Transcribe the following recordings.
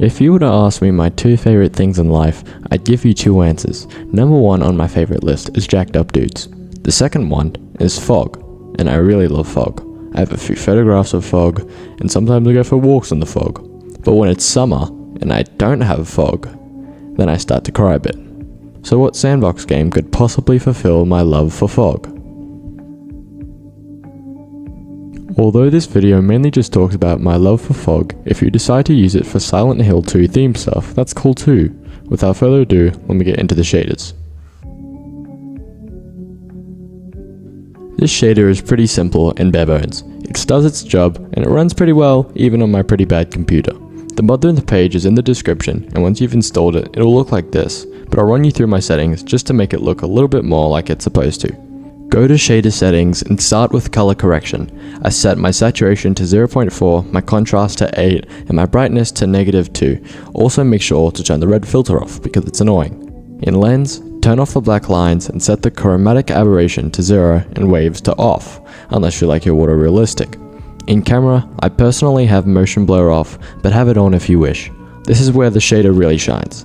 If you were to ask me my two favorite things in life, I'd give you two answers. Number one on my favorite list is jacked up dudes. The second one is fog, and I really love fog. I have a few photographs of fog, and sometimes I go for walks in the fog. But when it's summer, and I don't have fog, then I start to cry a bit. So what sandbox game could possibly fulfill my love for fog? Although this video mainly just talks about my love for fog, if you decide to use it for Silent Hill 2 theme stuff, that's cool too. Without further ado, let me get into the shaders. This shader is pretty simple and bare bones. It does its job, and it runs pretty well, even on my pretty bad computer. The mod on the page is in the description, and once you've installed it, it'll look like this, but I'll run you through my settings just to make it look a little bit more like it's supposed to. Go to shader settings and start with color correction. I set my saturation to 0.4, my contrast to 8, and my brightness to -2. Also make sure to turn the red filter off because it's annoying. In lens, turn off the black lines and set the chromatic aberration to 0 and waves to off, unless you like your water realistic. In camera, I personally have motion blur off, but have it on if you wish. This is where the shader really shines.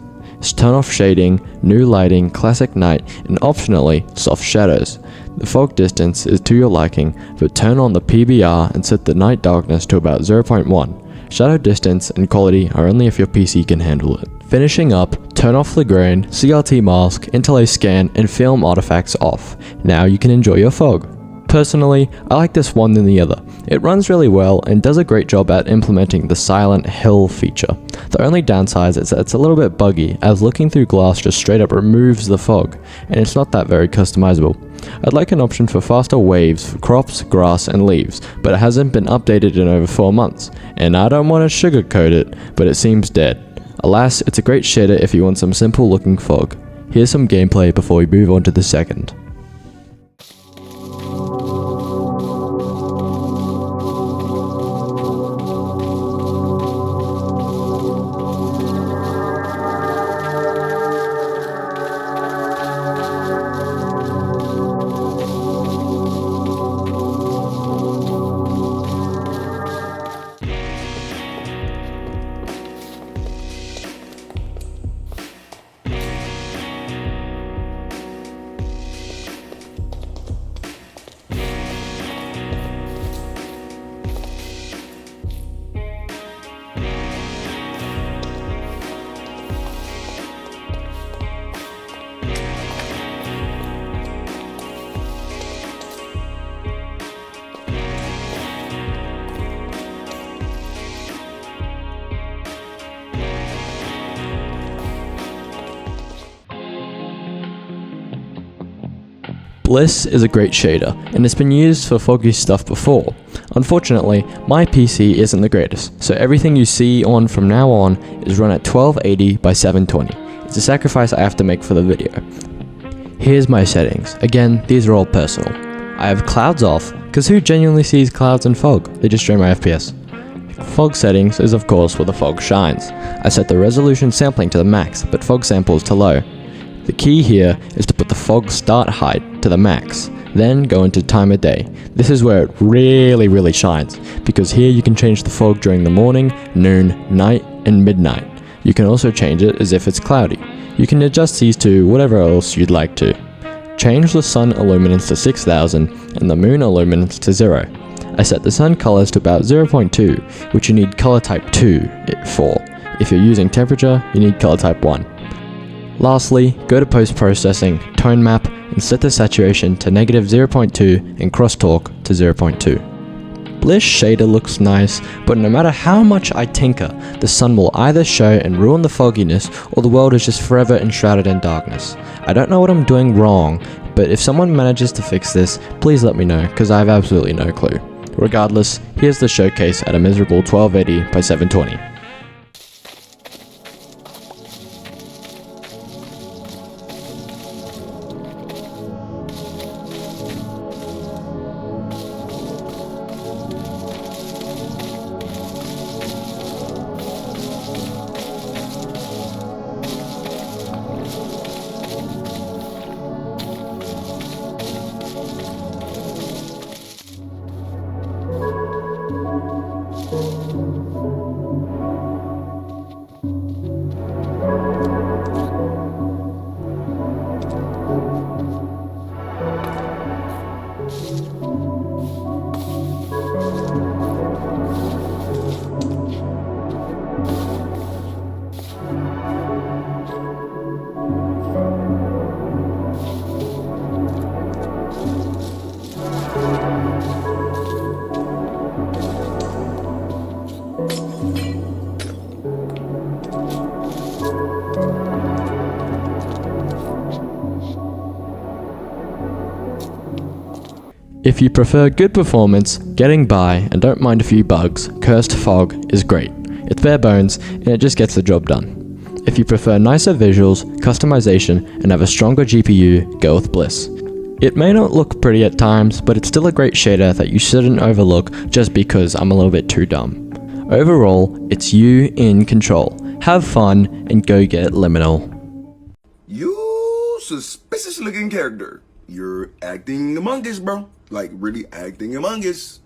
Turn off shading, new lighting, classic night, and optionally, soft shadows. The fog distance is to your liking, but turn on the PBR and set the night darkness to about 0.1. Shadow distance and quality are only if your PC can handle it. Finishing up, turn off the grain, CRT mask, interlace scan, and film artifacts off. Now you can enjoy your fog. Personally, I like this one than the other. It runs really well and does a great job at implementing the Silent Hill feature. The only downside is that it's a little bit buggy, as looking through glass just straight up removes the fog, and it's not that very customizable. I'd like an option for faster waves for crops, grass, and leaves, but it hasn't been updated in over 4 months, and I don't want to sugarcoat it, but it seems dead. Alas, it's a great shader if you want some simple looking fog. Here's some gameplay before we move on to the second. Bliss is a great shader, and it's been used for foggy stuff before. Unfortunately, my PC isn't the greatest, so everything you see on from now on is run at 1280 by 720. It's a sacrifice I have to make for the video. Here's my settings. Again, these are all personal. I have clouds off, because who genuinely sees clouds in fog? They just drain my FPS. Fog settings is of course where the fog shines. I set the resolution sampling to the max, but fog samples to low. The key here is to put the fog start height to the max, then go into time of day. This is where it really shines, because here you can change the fog during the morning, noon, night, and midnight. You can also change it as if it's cloudy. You can adjust these to whatever else you'd like to. Change the sun illuminance to 6000 and the moon illuminance to 0. I set the sun colors to about 0.2, which you need color type 2 for. If you're using temperature, you need color type 1. Lastly, go to post-processing, tone map, and set the saturation to -0.2 and crosstalk to 0.2. Bliss shader looks nice, but no matter how much I tinker, the sun will either show and ruin the fogginess, or the world is just forever enshrouded in darkness. I don't know what I'm doing wrong, but if someone manages to fix this, please let me know, because I have absolutely no clue. Regardless, here's the showcase at a miserable 1280 by 720. If you prefer good performance, getting by, and don't mind a few bugs, Cursed Fog is great. It's bare bones, and it just gets the job done. If you prefer nicer visuals, customization, and have a stronger GPU, go with Bliss. It may not look pretty at times, but it's still a great shader that you shouldn't overlook just because I'm a little bit too dumb. Overall, it's you in control. Have fun, and go get Liminal. You suspicious looking character. You're acting Among Us, bro. Like, really acting Among Us.